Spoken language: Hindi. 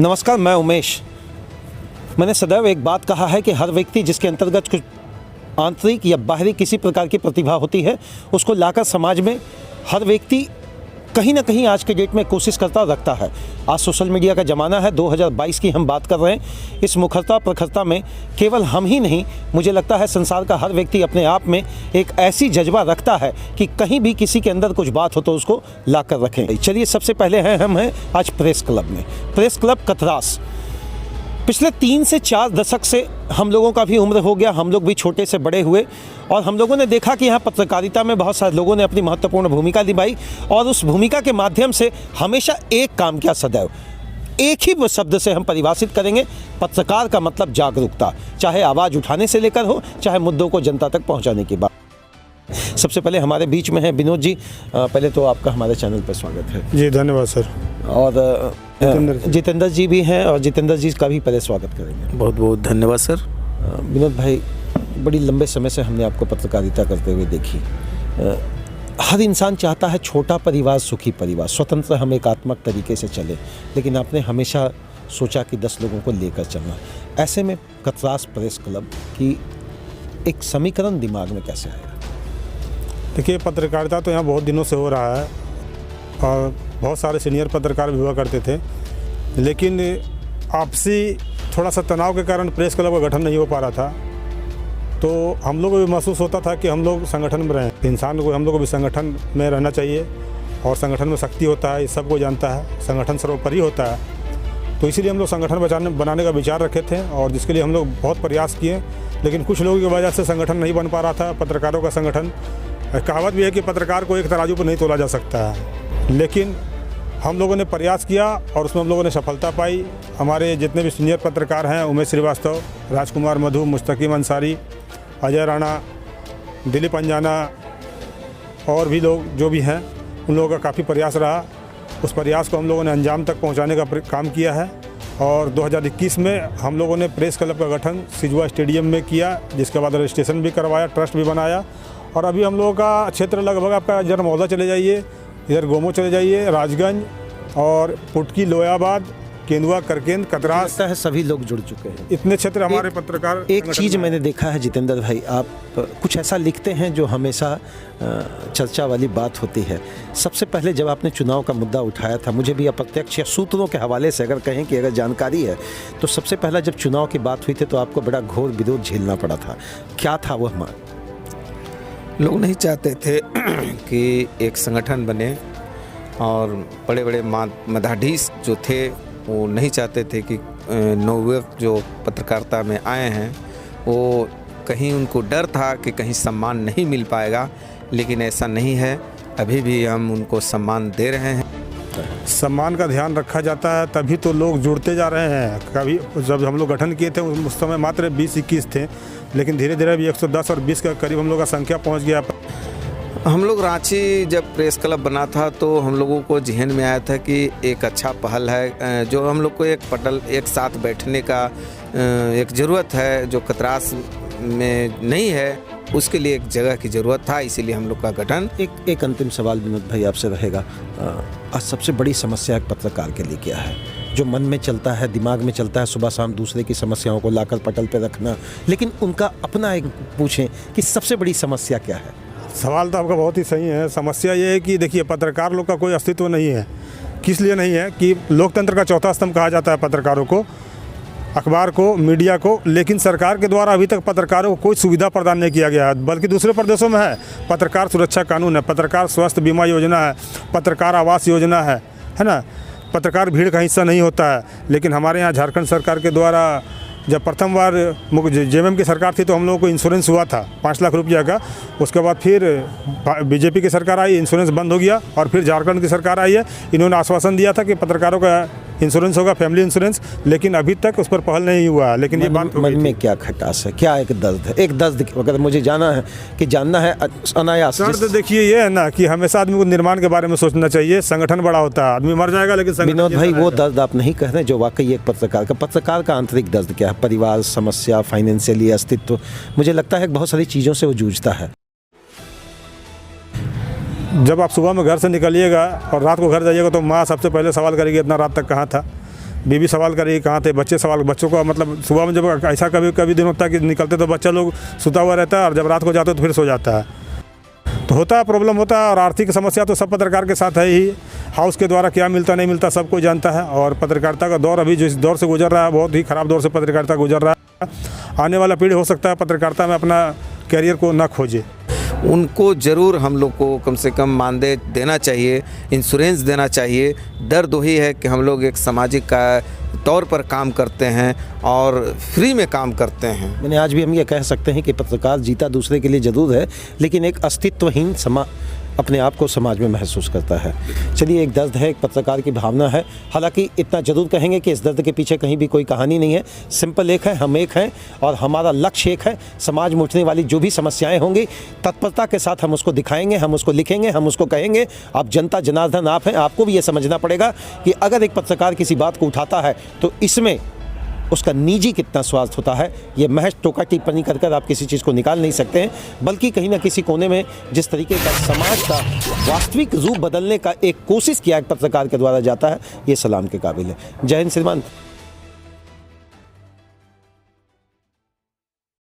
नमस्कार, मैं उमेश। मैंने सदैव एक बात कहा है कि हर व्यक्ति जिसके अंतर्गत कुछ आंतरिक या बाहरी किसी प्रकार की प्रतिभा होती है, उसको लाकर समाज में हर व्यक्ति कहीं ना कहीं आज के डेट में कोशिश करता रखता है। आज सोशल मीडिया का ज़माना है, 2022 की हम बात कर रहे हैं। इस मुखरता प्रखरता में केवल हम ही नहीं, मुझे लगता है संसार का हर व्यक्ति अपने आप में एक ऐसी जज्बा रखता है कि कहीं भी किसी के अंदर कुछ बात हो तो उसको ला कर रखें। चलिए, सबसे पहले हम हैं आज प्रेस क्लब में। प्रेस क्लब कतरास पिछले 3 से 4 दशक से हम लोगों का भी उम्र हो गया, हम लोग भी छोटे से बड़े हुए और हम लोगों ने देखा कि यहाँ पत्रकारिता में बहुत सारे लोगों ने अपनी महत्वपूर्ण भूमिका निभाई और उस भूमिका के माध्यम से हमेशा एक काम किया, सदैव एक ही शब्द से हम परिभाषित करेंगे, पत्रकार का मतलब जागरूकता, चाहे आवाज़ उठाने से लेकर हो, चाहे मुद्दों को जनता तक पहुँचाने की बात। सबसे पहले हमारे बीच में है विनोद जी। पहले तो आपका हमारे चैनल पर स्वागत है जी। धन्यवाद सर। और जितेंद्र जी भी हैं और जितेंद्र जी का भी पहले स्वागत करेंगे। बहुत बहुत धन्यवाद सर। विनोद भाई, बड़ी लंबे समय से हमने आपको पत्रकारिता करते हुए देखी। हर इंसान चाहता है छोटा परिवार, सुखी परिवार, स्वतंत्र, हम एकात्मक तरीके से चले, लेकिन आपने हमेशा सोचा कि 10 लोगों को लेकर चलना। ऐसे में कतरास प्रेस क्लब की एक समीकरण दिमाग में कैसे आया? देखिए, पत्रकारिता तो यहाँ बहुत दिनों से हो रहा है और बहुत सारे सीनियर पत्रकार भी हुआ करते थे, लेकिन आपसी थोड़ा सा तनाव के कारण प्रेस क्लब का गठन नहीं हो पा रहा था। तो हम लोग को भी महसूस होता था कि हम लोग संगठन में रहें, इंसान को, हम लोग को भी संगठन में रहना चाहिए और संगठन में शक्ति होता है, ये सबको जानता है, संगठन सर्वोपरि होता है। तो इसीलिए हम लोग संगठन बनाने का विचार रखे थे और जिसके लिए हम लोग बहुत प्रयास किए, लेकिन कुछ लोगों की वजह से संगठन नहीं बन पा रहा था, पत्रकारों का संगठन। कहावत भी है कि पत्रकार को एक तराजू पर नहीं तोला जा सकता है, लेकिन हम लोगों ने प्रयास किया और उसमें हम लोगों ने सफलता पाई। हमारे जितने भी सीनियर पत्रकार हैं, उमेश श्रीवास्तव, राजकुमार मधु, मुस्तकीम अंसारी, अजय राणा, दिलीप अंजाना और भी लोग जो भी हैं, उन लोगों का काफ़ी प्रयास रहा। उस प्रयास को हम लोगों ने अंजाम तक पहुंचाने का काम किया है और 2021 में हम लोगों ने प्रेस क्लब का गठन सिजुआ स्टेडियम में किया, जिसके बाद रजिस्ट्रेशन भी करवाया, ट्रस्ट भी बनाया और अभी हम लोगों का क्षेत्र लगभग, आपका इधर मौदा चले जाइए, इधर गोमो चले जाइए, राजगंज और पुटकी, लोयाबाद, केंदुआ, करकेंद, कतरास है, सभी लोग जुड़ चुके हैं। इतने क्षेत्र हमारे पत्रकार। एक चीज़ मैंने देखा है जितेंद्र भाई, आप कुछ ऐसा लिखते हैं जो हमेशा चर्चा वाली बात होती है। सबसे पहले जब आपने चुनाव का मुद्दा उठाया था, मुझे भी अप्रत्यक्ष या सूत्रों के हवाले से अगर कहें कि अगर जानकारी है, तो सबसे पहला जब चुनाव की बात हुई थी तो आपको बड़ा घोर विरोध झेलना पड़ा था। क्या था वो? हमारे लोग नहीं चाहते थे कि एक संगठन बने और बड़े बड़े मधाधीश जो थे वो नहीं चाहते थे कि नवयुवक जो पत्रकारिता में आए हैं वो कहीं, उनको डर था कि कहीं सम्मान नहीं मिल पाएगा, लेकिन ऐसा नहीं है। अभी भी हम उनको सम्मान दे रहे हैं। सम्मान का ध्यान रखा जाता है, तभी तो लोग जुड़ते जा रहे हैं। कभी जब हम लोग गठन किए थे उस समय मात्र 20-21 थे, लेकिन धीरे धीरे अभी 110 और 20 के करीब हम लोग का संख्या पहुंच गया। हम लोग रांची जब प्रेस क्लब बना था तो हम लोगों को जहन में आया था कि एक अच्छा पहल है, जो हम लोग को एक साथ बैठने का एक ज़रूरत है, जो कतरास में नहीं है, उसके लिए एक जगह की ज़रूरत था, इसीलिए हम लोग का गठन। एक अंतिम सवाल विनोद भाई आपसे रहेगा। आज सबसे बड़ी समस्या एक पत्रकार के लिए क्या है? जो मन में चलता है, दिमाग में चलता है, सुबह शाम दूसरे की समस्याओं को लाकर पटल पे रखना, लेकिन उनका अपना एक पूछें कि सबसे बड़ी समस्या क्या है? सवाल तो आपका बहुत ही सही है। समस्या ये है कि देखिए, पत्रकार लोग का कोई अस्तित्व नहीं है। किस लिए नहीं है कि लोकतंत्र का चौथा स्तंभ कहा जाता है पत्रकारों को, अखबार को, मीडिया को, लेकिन सरकार के द्वारा अभी तक पत्रकारों को कोई सुविधा प्रदान नहीं किया गया है, बल्कि दूसरे प्रदेशों में है। पत्रकार सुरक्षा कानून है, पत्रकार स्वास्थ्य बीमा योजना है, पत्रकार आवास योजना है ना। पत्रकार भीड़ का हिस्सा नहीं होता है, लेकिन हमारे यहाँ झारखंड सरकार के द्वारा जब प्रथम बार जेएमएम की सरकार थी तो हम लोगों को इंश्योरेंस हुआ था 5 लाख रुपया का। उसके बाद फिर बीजेपी की सरकार आई, इंश्योरेंस बंद हो गया और फिर झारखंड की सरकार आई है। इन्होंने आश्वासन दिया था कि पत्रकारों का इंश्योरेंस होगा, फैमिली इंश्योरेंस, लेकिन अभी तक उस पर पहल नहीं हुआ। लेकिन ये बात मन में क्या खटास है, क्या एक दर्द है? एक दर्द अगर मुझे जानना है अनायास। दर्द देखिए ये है ना कि हमेशा आदमी को निर्माण के बारे में सोचना चाहिए। संगठन बड़ा होता है, आदमी मर जाएगा लेकिन विनोद भाई वो दर्द आप नहीं कह रहे जो वाकई एक पत्रकार का आंतरिक दर्द क्या है? परिवार, समस्या, फाइनेंशियली अस्तित्व, मुझे लगता है बहुत सारी चीज़ों से वो जूझता है। जब आप सुबह में घर से निकलिएगा और रात को घर जाइएगा तो माँ सबसे पहले सवाल करेगी इतना रात तक कहाँ था। बीवी सवाल करेगी कहाँ थे, बच्चे सवाल, बच्चों को मतलब सुबह में जब ऐसा कभी दिन होता है कि निकलते तो बच्चा लोग सुता हुआ रहता है और जब रात को जाते तो फिर सो जाता है। तो होता है, प्रॉब्लम होता है। और आर्थिक समस्या तो सब पत्रकार के साथ है ही। हाउस के द्वारा क्या मिलता नहीं मिलता सब कोई जानता है। और पत्रकारिता का दौर अभी जो इस दौर से गुजर रहा है, बहुत ही ख़राब दौर से पत्रकारिता गुजर रहा है। आने वाला पीढ़ी हो सकता है पत्रकारिता में अपना कैरियर को ना खोजे। उनको ज़रूर हम लोग को कम से कम मानदेय देना चाहिए, इंश्योरेंस देना चाहिए। दर्द वही है कि हम लोग एक सामाजिक का तौर पर काम करते हैं और फ्री में काम करते हैं। मैंने आज भी हम ये कह सकते हैं कि पत्रकार जीता दूसरे के लिए ज़रूर है, लेकिन एक अस्तित्वहीन अपने आप को समाज में महसूस करता है। चलिए, एक दर्द है, एक पत्रकार की भावना है। हालांकि इतना ज़रूर कहेंगे कि इस दर्द के पीछे कहीं भी कोई कहानी नहीं है। सिंपल एक है, हम एक हैं और हमारा लक्ष्य एक है। समाज में उठने वाली जो भी समस्याएं होंगी तत्परता के साथ हम उसको दिखाएंगे, हम उसको लिखेंगे, हम उसको कहेंगे। आप जनता जनार्दन आप हैं, आपको भी ये समझना पड़ेगा कि अगर एक पत्रकार किसी बात को उठाता है तो इसमें उसका निजी कितना स्वार्थ होता है। ये महज टोका टिप्पणी कर कर आप किसी चीज़ को निकाल नहीं सकते हैं, बल्कि कहीं ना किसी कोने में जिस तरीके का समाज का वास्तविक रूप बदलने का एक कोशिश किया एक पत्रकार के द्वारा जाता है, ये सलाम के काबिल है। जय हिंद श्रीमान।